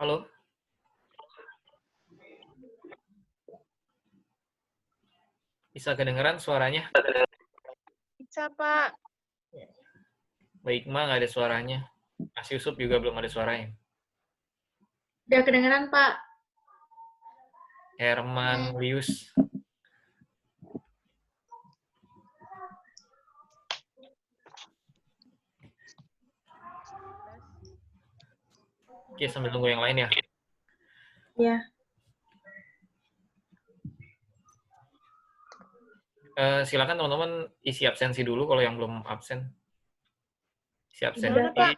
Halo, bisa kedengeran suaranya? Bisa, Pak. Baik, mah nggak ada suaranya. Mas Yusuf juga belum ada suaranya. Udah kedengeran, Pak. Herman Lius. Oke, sambil tunggu yang lain ya. Ya. Silakan teman-teman isi absensi dulu kalau yang belum absen. Isi Udah, absensi. Pak.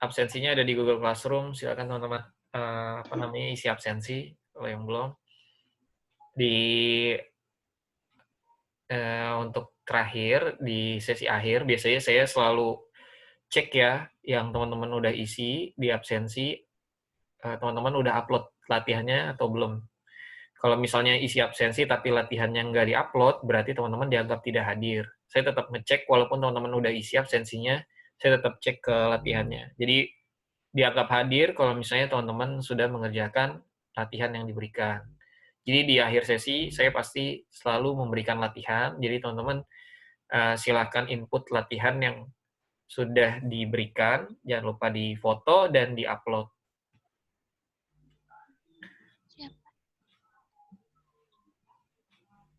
Absensinya ada di Google Classroom. Silakan teman-teman isi absensi kalau yang belum. Di untuk terakhir di sesi akhir biasanya saya selalu cek ya yang teman-teman udah isi di absensi. Teman-teman udah upload latihannya atau belum. Kalau misalnya isi absensi tapi latihannya nggak di-upload, berarti teman-teman dianggap tidak hadir. Saya tetap ngecek walaupun teman-teman udah isi absensinya, saya tetap cek ke latihannya. Jadi dianggap hadir kalau misalnya teman-teman sudah mengerjakan latihan yang diberikan. Jadi di akhir sesi saya pasti selalu memberikan latihan. Jadi teman-teman silakan input latihan yang sudah diberikan, jangan lupa di-foto dan di-upload.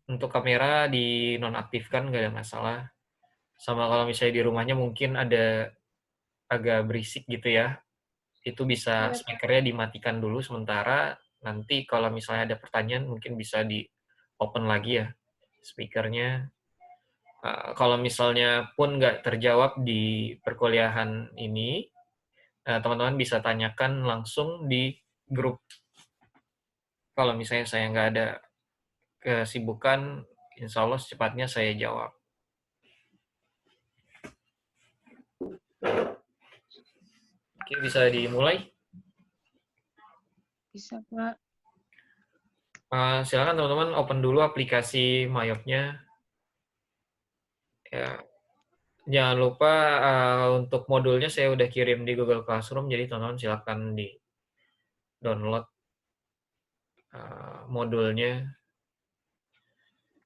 Untuk kamera dinonaktifkan nggak ada masalah. Sama kalau misalnya di rumahnya mungkin ada agak berisik gitu ya, itu bisa Iya, Pak. speakernya dimatikan dulu sementara, nanti kalau misalnya ada pertanyaan mungkin bisa di open lagi ya speakernya. Kalau misalnya pun nggak terjawab di perkuliahan ini, teman-teman bisa tanyakan langsung di grup. Kalau misalnya saya nggak ada kesibukan, insya Allah secepatnya saya jawab. Oke, bisa dimulai. Bisa, Pak. Silakan teman-teman open dulu aplikasi Mayopnya. Ya, jangan lupa untuk modulnya saya udah kirim di Google Classroom, jadi teman-teman silakan di download modulnya.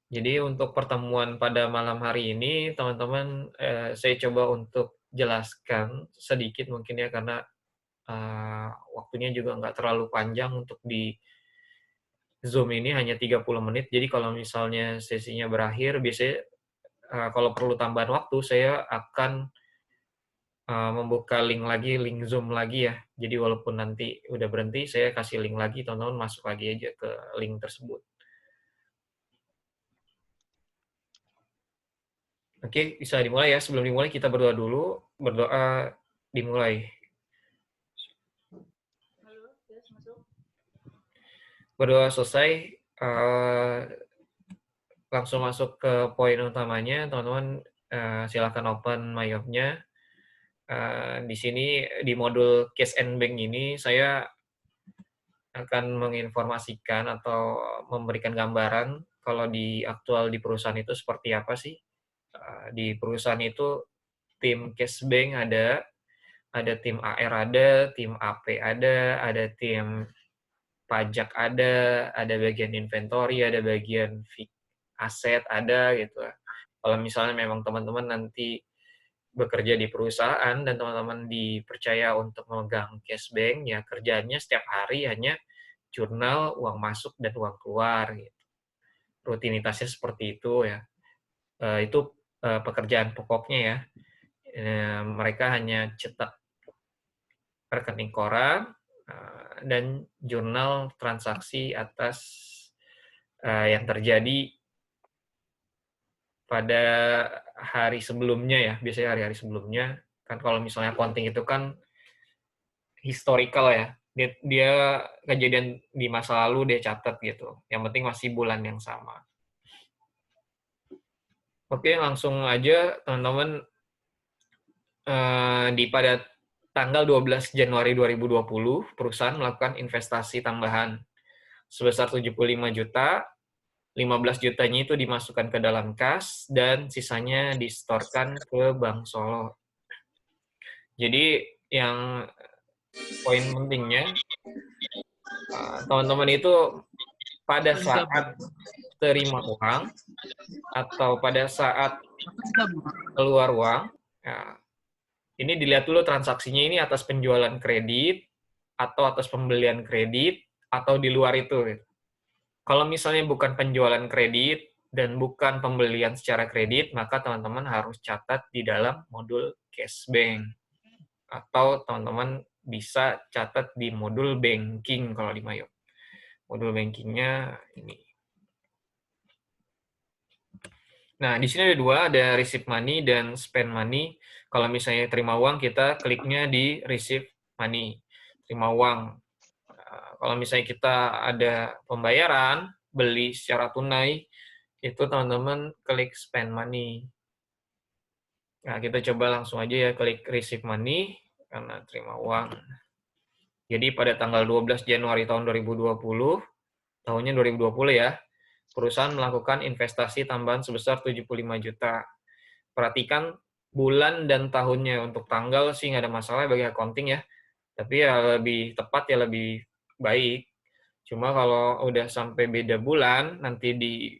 Jadi untuk pertemuan pada malam hari ini, teman-teman, saya coba untuk jelaskan sedikit mungkin ya, karena waktunya juga nggak terlalu panjang untuk di Zoom ini hanya 30 menit. Jadi kalau misalnya sesinya berakhir, biasanya kalau perlu tambahan waktu, saya akan membuka link lagi, link Zoom lagi ya. Jadi walaupun nanti udah berhenti, saya kasih link lagi, teman-teman masuk lagi aja ke link tersebut. Oke, bisa dimulai ya. Sebelum dimulai kita berdoa dulu. Berdoa dimulai. Halo, yes, masuk. Berdoa selesai, langsung masuk ke poin utamanya. Teman-teman silakan open Mayopnya. Di sini di modul Case and Bank ini saya akan menginformasikan atau memberikan gambaran kalau di aktual di perusahaan itu seperti apa sih. Di perusahaan itu tim Case Bank ada tim AR tim AP ada tim pajak ada bagian inventory, ada bagian aset ada gitu. Kalau misalnya memang teman-teman nanti bekerja di perusahaan dan teman-teman dipercaya untuk memegang cash bank, ya kerjanya setiap hari hanya jurnal uang masuk dan uang keluar gitu. Rutinitasnya seperti itu ya. Itu pekerjaan pokoknya ya. Mereka hanya cetak rekening koran dan jurnal transaksi atas yang terjadi pada hari sebelumnya ya, biasanya hari-hari sebelumnya. Kan kalau misalnya accounting itu kan historical ya, dia kejadian di masa lalu dia catat gitu. Yang penting masih bulan yang sama. Oke, langsung aja teman-teman pada tanggal 12 Januari 2020 perusahaan melakukan investasi tambahan sebesar 75 juta, 15 jutanya itu dimasukkan ke dalam kas dan sisanya disetorkan ke Bank Solo. Jadi yang poin pentingnya, teman-teman itu pada saat terima uang atau pada saat keluar uang, ya, ini dilihat dulu transaksinya ini atas penjualan kredit, atau atas pembelian kredit, atau di luar itu. Kalau misalnya bukan penjualan kredit dan bukan pembelian secara kredit, maka teman-teman harus catat di dalam modul cashbank. Atau teman-teman bisa catat di modul banking kalau di Mayop. Modul bankingnya ini. Nah, di sini ada dua, ada receive money dan spend money. Kalau misalnya terima uang, kita kliknya di receive money, terima uang. Kalau misalnya kita ada pembayaran, beli secara tunai, itu teman-teman klik spend money. Nah, kita coba langsung aja ya klik receive money, karena terima uang. Jadi pada tanggal 12 Januari tahun 2020, tahunnya 2020 ya, perusahaan melakukan investasi tambahan sebesar 75 juta. Perhatikan bulan dan tahunnya. Untuk tanggal sih nggak ada masalah bagi accounting ya, tapi ya lebih tepat ya lebih baik. Cuma kalau udah sampai beda bulan, nanti di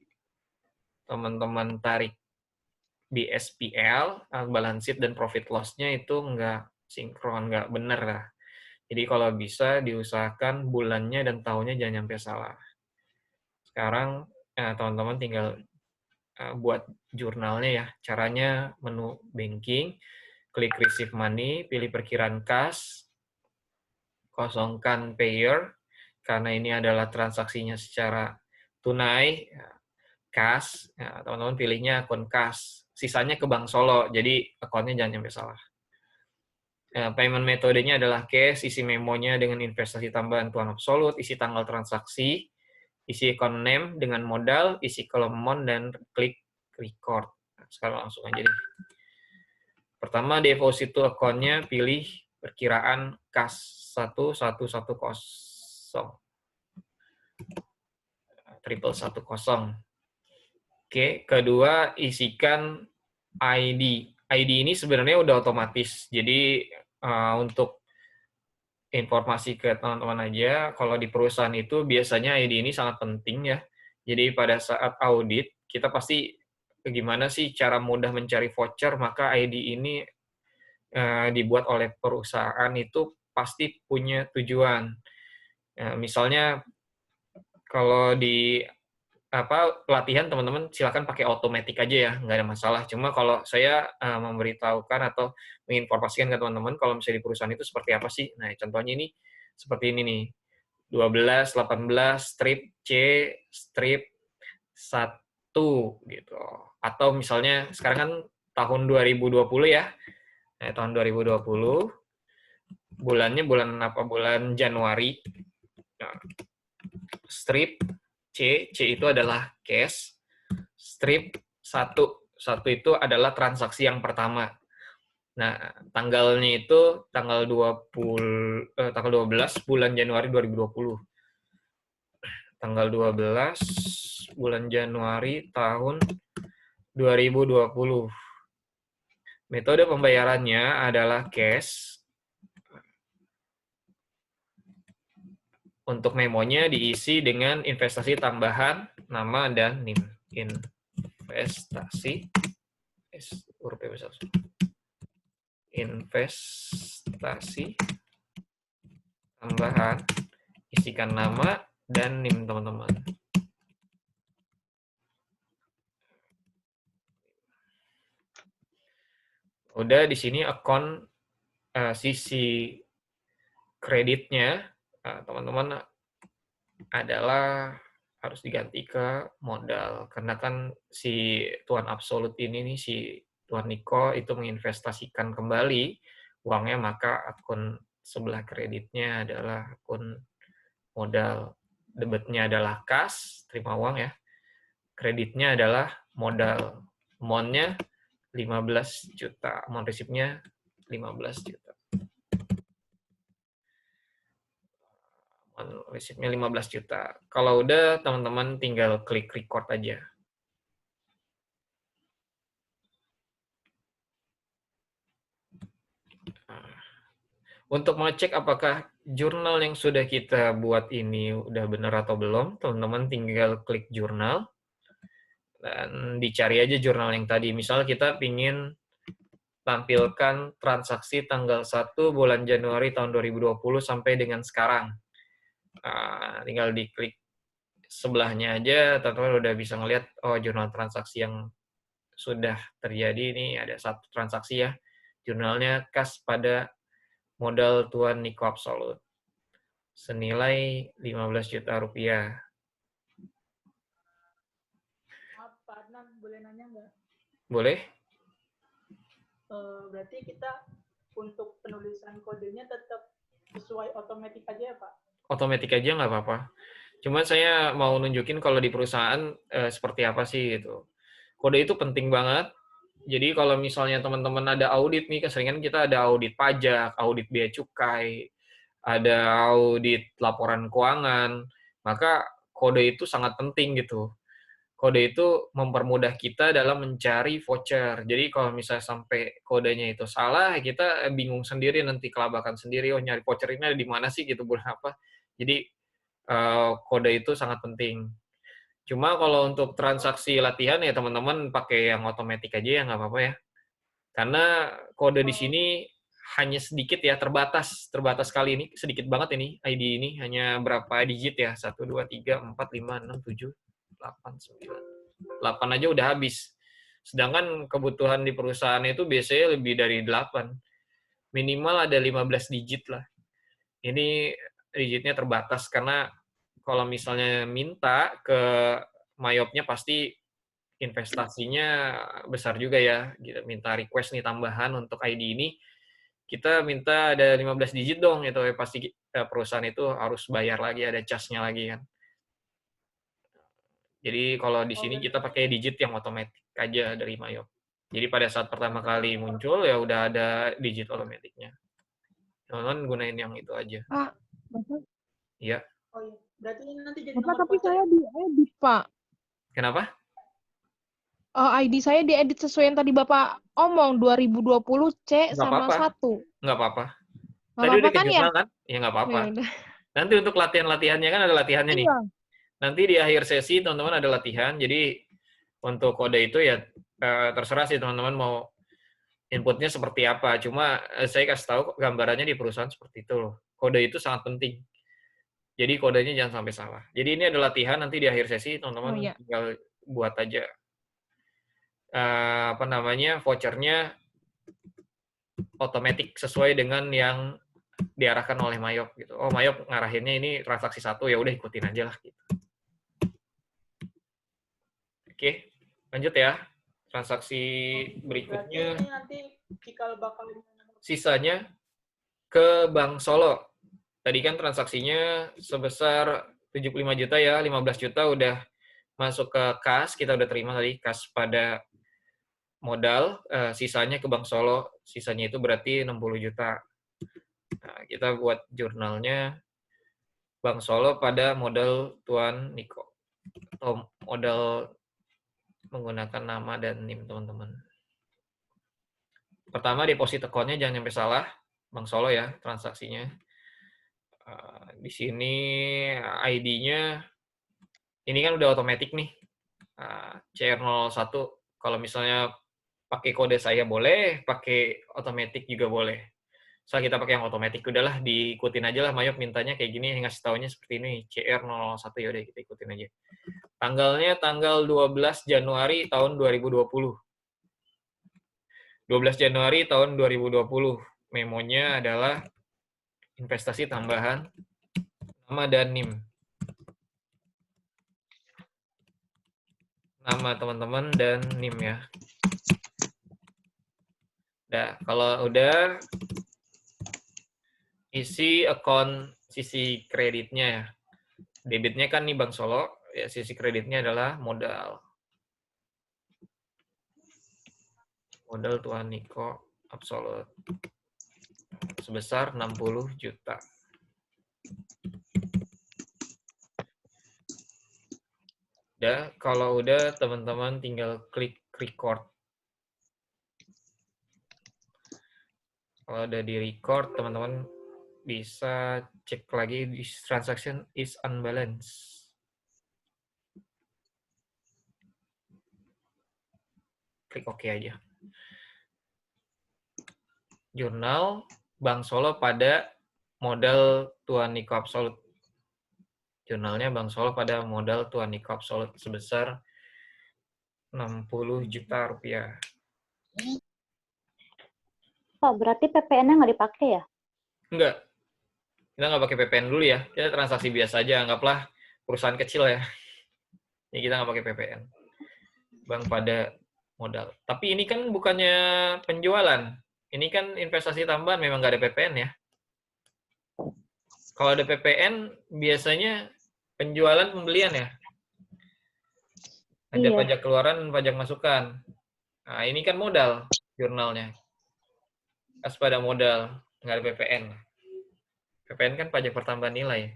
teman-teman tarik di SPL, balance sheet dan profit loss-nya itu nggak sinkron, nggak bener lah. Jadi kalau bisa diusahakan bulannya dan tahunnya jangan sampai salah. Sekarang teman-teman tinggal buat jurnalnya ya. Caranya menu banking, klik receive money, pilih perkiraan kas, kosongkan payer, karena ini adalah transaksinya secara tunai, kas, ya, teman-teman pilihnya akun kas. Sisanya ke Bank Solo, jadi akunnya jangan sampai salah. Payment metodenya adalah cash, isi memonya dengan investasi tambahan tuan absolut, isi tanggal transaksi, isi account name dengan modal, isi kolom amount, dan klik record. Nah, sekarang langsung aja deh. Pertama, deposit to account-nya pilih perkiraan kas 1110. 1110. Oke, kedua isikan ID. ID ini sebenarnya udah otomatis. Jadi untuk informasi ke teman-teman aja, kalau di perusahaan itu biasanya ID ini sangat penting ya. Jadi pada saat audit, kita pasti gimana sih cara mudah mencari voucher, maka ID ini dibuat oleh perusahaan itu pasti punya tujuan. Misalnya kalau di pelatihan teman-teman silakan pakai otomatis aja ya, nggak ada masalah. Cuma kalau saya memberitahukan atau menginformasikan ke teman-teman kalau misalnya di perusahaan itu seperti apa sih. Nah, contohnya ini seperti ini nih. 12, 18, strip C, strip 1 gitu. Atau misalnya sekarang kan tahun 2020 ya. Nah, tahun 2020 bulannya bulan apa? Bulan Januari. Nah, strip C itu adalah cash, strip 1 itu adalah transaksi yang pertama. Nah, tanggalnya itu tanggal 12 bulan Januari 2020. Tanggal 12 bulan Januari tahun 2020. Metode pembayarannya adalah cash. Untuk memonya diisi dengan investasi tambahan, nama dan NIM. Investasi tambahan, isikan nama dan NIM teman-teman. Udah di sini akun sisi kreditnya teman-teman adalah harus diganti ke modal, karena kan si tuan absolut ini nih, si tuan Niko itu menginvestasikan kembali uangnya, maka akun sebelah kreditnya adalah akun modal. Debitnya adalah kas, terima uang ya. Kreditnya adalah modal. Amount-nya 15 juta. Amount receipt-nya 15 juta. Receipt-nya 15 juta. Kalau udah, teman-teman tinggal klik record aja. Untuk mengecek apakah jurnal yang sudah kita buat ini udah benar atau belum, teman-teman tinggal klik jurnal dan dicari aja jurnal yang tadi. Misal kita pingin tampilkan transaksi tanggal 1 bulan Januari tahun 2020 sampai dengan sekarang. Tinggal diklik sebelahnya aja, teman-teman udah bisa ngelihat, oh jurnal transaksi yang sudah terjadi ini ada satu transaksi ya, jurnalnya kas pada modal Tuan Niko Absolut senilai 15 juta rupiah. Maaf, Pak Adnan, boleh nanya nggak? Boleh? Berarti kita untuk penulisan kodenya tetap sesuai otomatis aja ya, Pak? Otomatis aja nggak apa-apa. Cuma saya mau nunjukin kalau di perusahaan seperti apa sih gitu. Kode itu penting banget. Jadi kalau misalnya teman-teman ada audit nih, keseringan kita ada audit pajak, audit bea cukai, ada audit laporan keuangan, maka kode itu sangat penting gitu. Kode itu mempermudah kita dalam mencari voucher. Jadi kalau misalnya sampai kodenya itu salah, kita bingung sendiri nanti kelabakan sendiri, oh nyari voucher ini ada di mana sih gitu, bulan apa. Jadi kode itu sangat penting. Cuma kalau untuk transaksi latihan ya teman-teman pakai yang otomatis aja ya nggak apa-apa ya. Karena kode di sini hanya sedikit ya, terbatas kali ini, sedikit banget ini ID ini, hanya berapa digit ya, 1, 2, 3, 4, 5, 6, 7, 8, 9. 8 aja udah habis. Sedangkan kebutuhan di perusahaan itu biasanya lebih dari 8. Minimal ada 15 digit lah. Ini digitnya terbatas karena kalau misalnya minta ke Mayopnya pasti investasinya besar juga ya. Gitu. Minta request nih tambahan untuk ID ini, kita minta ada 15 digit dong, itu pasti perusahaan itu harus bayar lagi, ada charge-nya lagi kan. Jadi kalau di sini kita pakai digit yang otomatis aja dari Mayop. Jadi pada saat pertama kali muncul ya udah ada digit otomatiknya. Teman-teman gunain yang itu aja. Pak, Bapak, Iya. Oh iya, berarti ini nanti jadi Bapak nomor tapi voucher saya ya? diedit, Pak. Kenapa? ID saya diedit sesuai yang tadi Bapak omong, 2020 C Nggak sama apa-apa. 1. Nggak apa-apa. Nggak Tadi apa-apa udah ke kan ya? jurnal kan? Ya nggak apa-apa. Ya udah. Nanti untuk latihan-latihannya kan ada latihannya nih. Iya. Nanti di akhir sesi teman-teman ada latihan. Jadi untuk kode itu ya terserah sih teman-teman mau inputnya seperti apa. Cuma saya kasih tahu gambarannya di perusahaan seperti itu loh. Kode itu sangat penting. Jadi kodenya jangan sampai salah. Jadi ini ada latihan nanti di akhir sesi Oh teman-teman iya. tinggal buat aja apa namanya vouchernya otomatis sesuai dengan yang diarahkan oleh Mayop gitu. Oh Mayop ngarahinnya ini transaksi 1 ya udah ikutin aja lah gitu. Oke, lanjut ya. Transaksi berikutnya. Berarti ini nanti cikal bakal Sisanya ke Bank Solo. Tadi kan transaksinya sebesar 75 juta ya, 15 juta udah masuk ke kas, kita udah terima tadi kas pada modal, sisanya ke Bank Solo, sisanya itu berarti 60 juta. Nah, kita buat jurnalnya Bank Solo pada modal Tuan Niko, atau modal menggunakan nama dan NIM teman-teman. Pertama, deposit account-nya jangan sampai salah, Bank Solo ya, transaksinya. Di sini ID-nya, ini kan udah otomatis nih, CR01, kalau misalnya pakai kode saya boleh, pakai otomatis juga boleh. Soal kita pakai yang otomatis, udahlah diikutin aja lah, Mayop mintanya kayak gini, ngasih taunya seperti ini, CR01, yaudah kita ikutin aja. Tanggalnya tanggal 12 Januari tahun 2020. 12 Januari tahun 2020. Memonya adalah investasi tambahan, nama dan NIM. Nama teman-teman dan NIM ya. Nah, kalau udah isi akun sisi kreditnya ya. Debitnya kan nih Bank Solo, ya sisi kreditnya adalah modal. Modal Tuan Niko Absolut. Sebesar 60 juta. Udah, kalau udah teman-teman tinggal klik record. Kalau udah di record, teman-teman bisa cek lagi di transaction is unbalanced. Klik OK aja. Jurnal Bank Solo pada modal Tuan Niko Absolut. Jurnalnya Bank Solo pada modal Tuan Niko Absolut sebesar 60 juta rupiah. Pak, berarti PPN-nya nggak dipakai ya? Enggak. Kita nggak pakai PPN dulu ya. Kita transaksi biasa aja. Anggaplah perusahaan kecil ya. Jadi kita nggak pakai PPN. Bank pada modal. Tapi ini kan bukannya penjualan. Ini kan investasi tambahan, memang nggak ada PPN ya. Kalau ada PPN, biasanya penjualan pembelian ya. Ada Iya. pajak keluaran, pajak masukan. Nah, ini kan modal jurnalnya. Kas pada modal, nggak ada PPN. PPN kan pajak pertambahan nilai.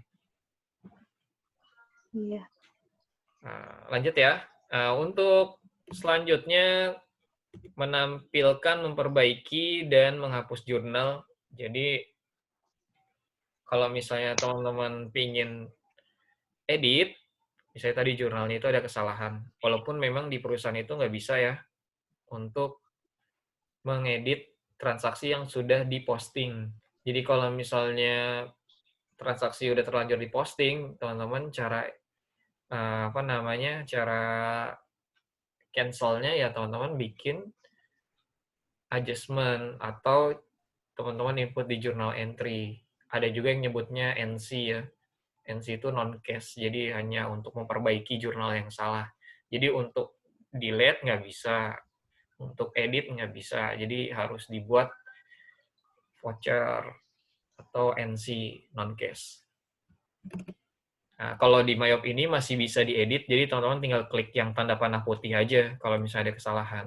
Iya. Nah, lanjut ya. Nah, untuk selanjutnya menampilkan, memperbaiki, dan menghapus jurnal. Jadi, kalau misalnya teman-teman pingin edit, misalnya tadi jurnalnya itu ada kesalahan. Walaupun memang di perusahaan itu nggak bisa ya untuk mengedit transaksi yang sudah diposting. Jadi kalau misalnya transaksi udah terlanjur diposting, teman-teman cara cara cancelnya ya teman-teman bikin adjustment atau teman-teman input di journal entry. Ada juga yang nyebutnya NC ya. NC itu non-cash, jadi hanya untuk memperbaiki jurnal yang salah. Jadi untuk delete nggak bisa, untuk edit nggak bisa, jadi harus dibuat voucher atau NC non-cash. Nah, kalau di Mayop ini masih bisa diedit, jadi teman-teman tinggal klik yang tanda panah putih aja kalau misalnya ada kesalahan.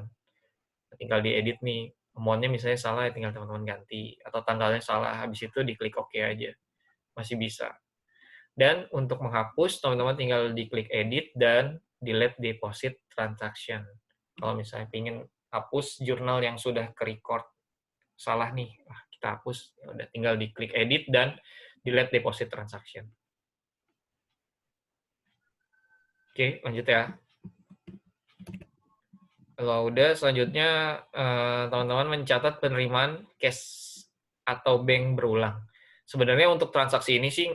Tinggal diedit nih, amount-nya misalnya salah, tinggal teman-teman ganti. Atau tanggalnya salah, habis itu diklik OK aja. Masih bisa. Dan untuk menghapus, teman-teman tinggal diklik edit dan delete deposit transaction. Kalau misalnya ingin hapus jurnal yang sudah ke-record salah nih, kita hapus, ya udah tinggal diklik edit dan delete deposit transaction. Oke, lanjut ya. Kalau udah, selanjutnya teman-teman mencatat penerimaan cash atau bank berulang. Sebenarnya untuk transaksi ini sih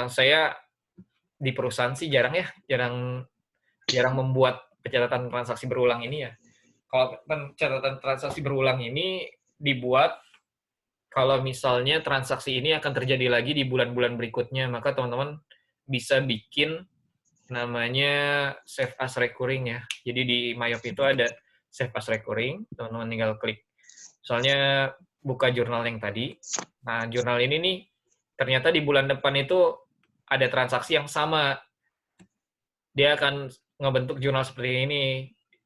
saya di perusahaan sih jarang membuat pencatatan transaksi berulang ini ya. Kalau pencatatan transaksi berulang ini dibuat kalau misalnya transaksi ini akan terjadi lagi di bulan-bulan berikutnya, maka teman-teman bisa bikin namanya save as recurring ya. Jadi di Mayop itu ada save as recurring, teman-teman tinggal klik. Soalnya buka jurnal yang tadi. Nah, jurnal ini nih ternyata di bulan depan itu ada transaksi yang sama. Dia akan ngebentuk jurnal seperti ini.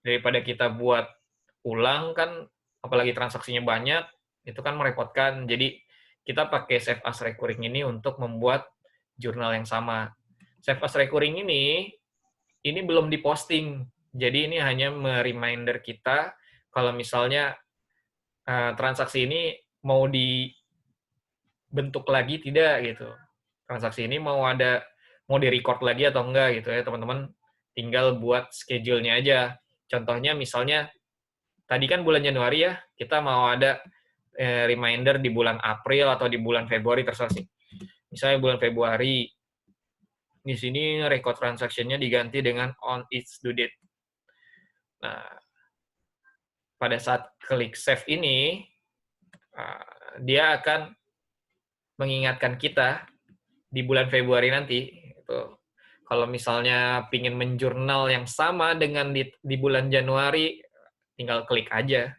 Daripada kita buat ulang kan, apalagi transaksinya banyak, itu kan merepotkan. Jadi kita pakai save as recurring ini untuk membuat jurnal yang sama. Save as recurring ini belum diposting. Jadi ini hanya me-reminder kita kalau misalnya transaksi ini mau dibentuk lagi tidak gitu. Transaksi ini mau di-record lagi atau enggak gitu ya, teman-teman tinggal buat schedule-nya aja. Contohnya misalnya tadi kan bulan Januari ya, kita mau ada reminder di bulan April atau di bulan Februari terserah sih. Misalnya bulan Februari, di sini record transaction-nya diganti dengan on its due date. Nah, pada saat klik save ini, dia akan mengingatkan kita di bulan Februari nanti. Itu. Kalau misalnya pingin menjurnal yang sama dengan di bulan Januari, tinggal klik aja.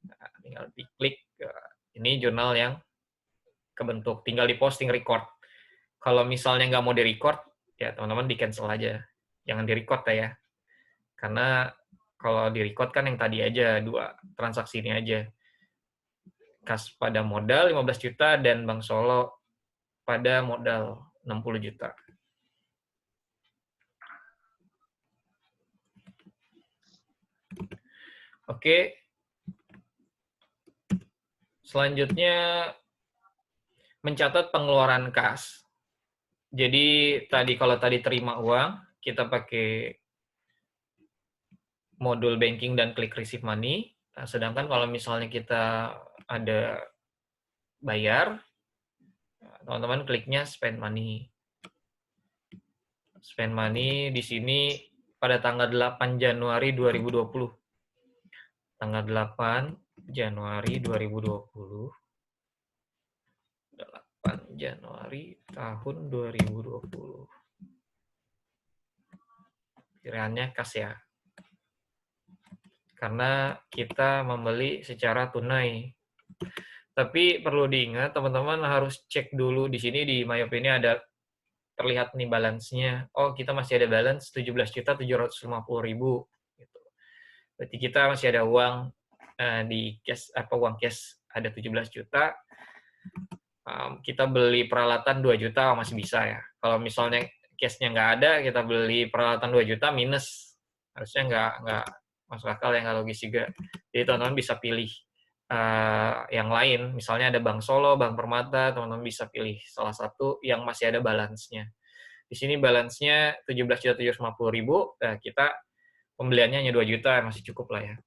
Nah, tinggal diklik, ini jurnal yang kebentuk. Tinggal diposting record. Kalau misalnya nggak mau di-record, ya teman-teman di-cancel aja. Jangan di-record ya. Karena kalau di-record kan yang tadi aja, 2 transaksi ini aja. Kas pada modal 15 juta dan Bank Solo pada modal 60 juta. Oke. Selanjutnya mencatat pengeluaran kas. Jadi kalau tadi terima uang, kita pakai modul banking dan klik receive money. Nah, sedangkan kalau misalnya kita ada bayar, teman-teman kliknya spend money. Spend money di sini pada tanggal 8 Januari 2020. Tanggal 8 Januari 2020. 8 Januari tahun 2020. Kiraannya kas ya. Karena kita membeli secara tunai. Tapi perlu diingat, teman-teman harus cek dulu di sini di MyOp ini ada terlihat nih balance-nya. Oh, kita masih ada balance 17.750.000 gitu. Berarti kita masih ada uang di cash uang cash ada 17 juta. Kita beli peralatan 2 juta masih bisa ya. Kalau misalnya cash-nya nggak ada, kita beli peralatan 2 juta minus. Harusnya nggak masuk akal ya, nggak logis juga. Jadi teman-teman bisa pilih yang lain. Misalnya ada Bank Solo, Bank Permata, teman-teman bisa pilih salah satu yang masih ada balance-nya. Di sini balance-nya 17.750.000, kita pembeliannya hanya 2 juta, masih cukup lah ya.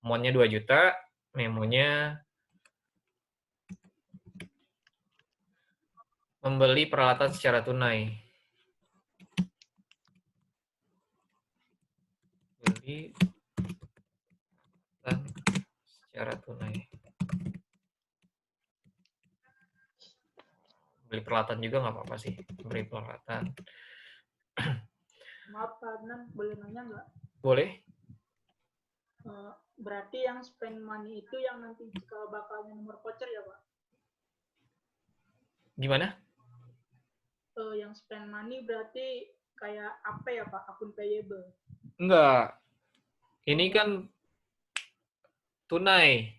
Amount-nya 2 juta, memonya membeli peralatan secara tunai. Beli peralatan secara tunai. Beli peralatan juga nggak apa-apa sih, beli peralatan. Maaf Pak Adnan, boleh nanya nggak? Boleh? Berarti yang spend money itu yang nanti kalau bakalnya nomor voucher ya Pak? Gimana? Yang spend money berarti kayak apa ya Pak? Akun payable? Enggak. Ini kan tunai.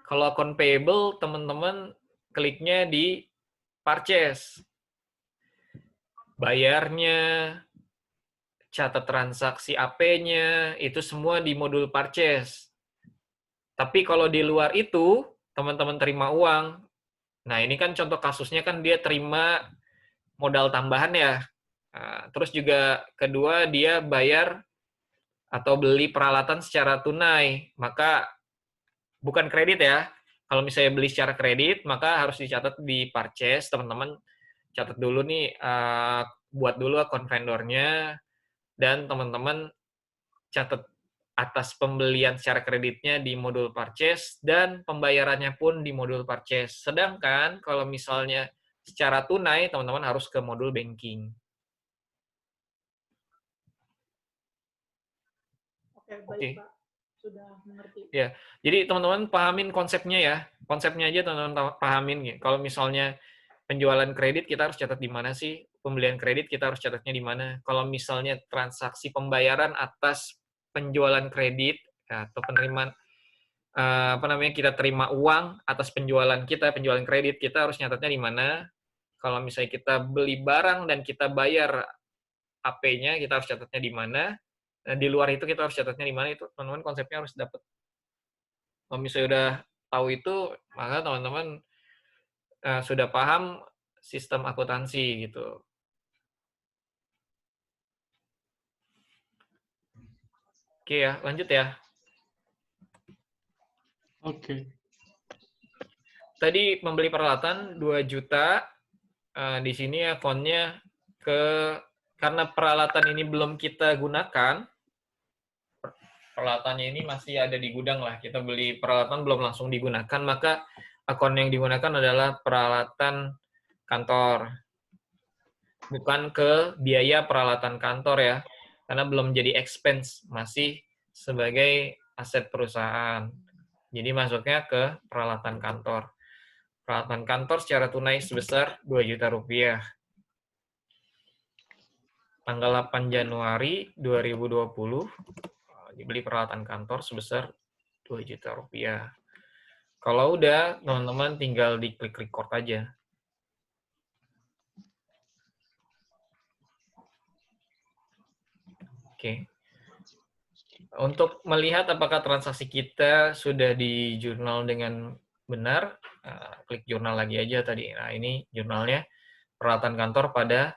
Kalau akun payable, teman-teman kliknya di purchase. Bayarnya, catat transaksi AP-nya, itu semua di modul purchase. Tapi kalau di luar itu, teman-teman terima uang. Nah, ini kan contoh kasusnya kan dia terima modal tambahan ya. Nah, terus juga kedua, dia bayar atau beli peralatan secara tunai. Maka bukan kredit ya. Kalau misalnya beli secara kredit, maka harus dicatat di purchase. Teman-teman catat dulu nih, buat dulu akun vendornya, dan teman-teman catat atas pembelian secara kreditnya di modul purchase, dan pembayarannya pun di modul purchase. Sedangkan kalau misalnya secara tunai, teman-teman harus ke modul banking. Oke, baik Pak. Sudah mengerti. Ya, jadi teman-teman pahamin konsepnya ya. Konsepnya aja teman-teman pahamin. Kalau misalnya penjualan kredit, kita harus catat di mana sih? Pembelian kredit, kita harus catatnya di mana? Kalau misalnya transaksi pembayaran atas penjualan kredit, atau penerimaan, kita terima uang atas penjualan kita, penjualan kredit, kita harus nyatatnya di mana? Kalau misalnya kita beli barang dan kita bayar AP-nya, kita harus catatnya di mana? Nah, di luar itu kita harus catatnya di mana, itu teman-teman konsepnya harus dapat. Kalau misalnya udah tahu itu, maka teman-teman sudah paham sistem akuntansi gitu. Oke ya, lanjut ya. Oke. Tadi membeli peralatan 2 juta, di sini akunnya karena peralatan ini belum kita gunakan, peralatannya ini masih ada di gudang lah, kita beli peralatan belum langsung digunakan, maka akun yang digunakan adalah peralatan kantor. Bukan ke biaya peralatan kantor ya, karena belum jadi expense, masih sebagai aset perusahaan. Jadi masuknya ke peralatan kantor. Peralatan kantor secara tunai sebesar 2 juta rupiah. Tanggal 8 Januari 2020, dibeli peralatan kantor sebesar 2 juta rupiah. Kalau udah, teman-teman tinggal diklik record aja. Oke. Untuk melihat apakah transaksi kita sudah di jurnal dengan benar, klik jurnal lagi aja tadi. Nah, ini jurnalnya peralatan kantor pada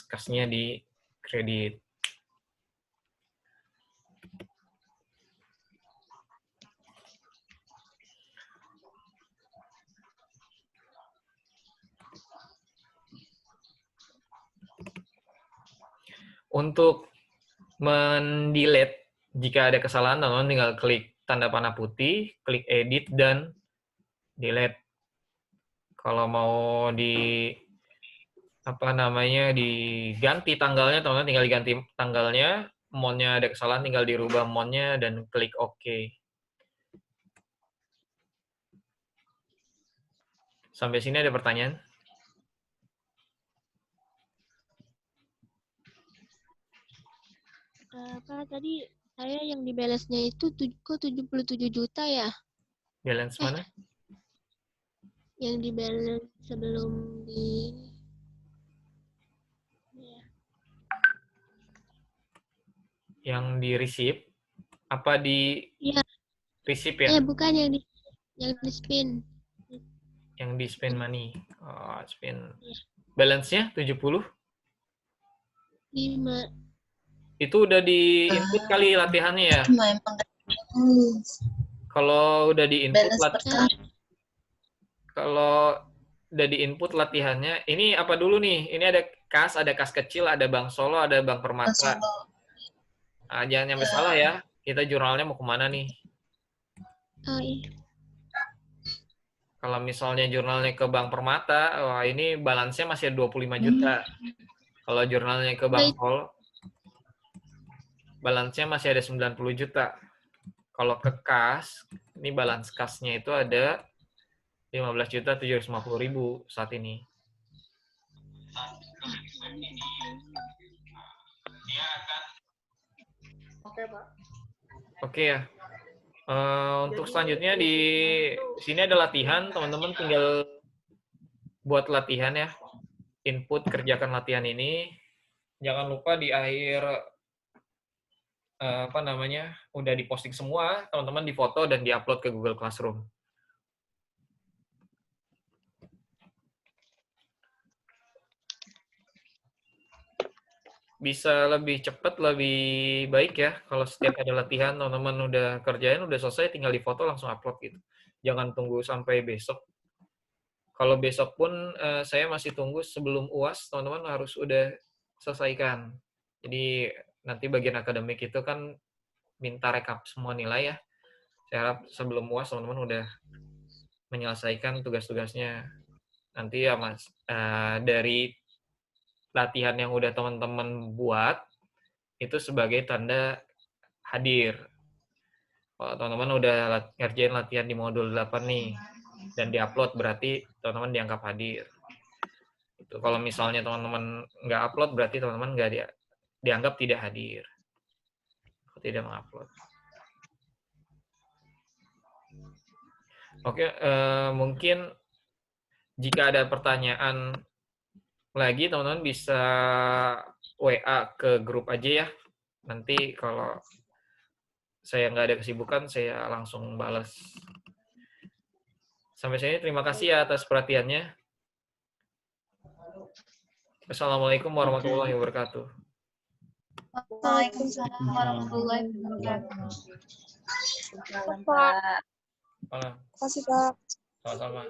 kasnya di kredit. Untuk mendelete jika ada kesalahan, teman-teman tinggal klik tanda panah putih, klik edit dan delete. Kalau mau diganti tanggalnya, teman-teman tinggal diganti tanggalnya, monnya ada kesalahan tinggal dirubah monnya dan klik OK. Sampai sini ada pertanyaan? Pak, tadi saya yang di balance-nya itu kok 77 juta ya? Balance mana? Yang di balance sebelum di... Yang di receipt? Apa di Iya. receipt ya? Bukan yang di spin. Yang di spend money. Oh, spend. Balance-nya 70? 5. Itu udah di input kali latihannya ya? Kalau udah di input latihannya, ini apa dulu nih? Ini ada kas kecil, ada Bank Solo, ada Bank Permata. Nah, jangan sampai salah ya. Kita jurnalnya mau kemana nih? Oh iya. Kalau misalnya jurnalnya ke Bank Permata, wah ini balance-nya masih ada 25 juta. Kalau jurnalnya ke Bank Solo, balance-nya masih ada 90 juta. Kalau ke kas, ini balance kasnya itu ada 15.750.000 saat ini. Oke, Pak. Oke ya. Untuk selanjutnya di sini ada latihan, teman-teman tinggal buat latihan ya. Input kerjakan latihan ini. Jangan lupa di akhir udah diposting semua, teman-teman difoto dan diupload ke Google Classroom. Bisa lebih cepat, lebih baik ya kalau setiap ada latihan, teman-teman udah kerjain, udah selesai, tinggal difoto langsung upload gitu. Jangan tunggu sampai besok. Kalau besok pun saya masih tunggu sebelum UAS, teman-teman harus udah selesaikan. Jadi nanti bagian akademik itu kan minta rekap semua nilai ya. Saya harap sebelum UAS teman-teman udah menyelesaikan tugas-tugasnya. Nanti ya Mas, dari latihan yang udah teman-teman buat, itu sebagai tanda hadir. Kalau teman-teman udah ngerjain latihan di modul 8 nih, dan diupload, berarti teman-teman dianggap hadir. Itu kalau misalnya teman-teman nggak upload, berarti teman-teman nggak dianggap tidak hadir. Tidak mengupload. Oke, mungkin jika ada pertanyaan lagi, teman-teman bisa WA ke grup aja ya. Nanti kalau saya nggak ada kesibukan, saya langsung balas. Sampai sini, terima kasih ya atas perhatiannya. Assalamualaikum warahmatullahi wabarakatuh. Waalaikumsalam warahmatullahi wabarakatuh. Pak. Terima kasih, Pak. Sama-sama.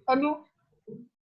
Aduh.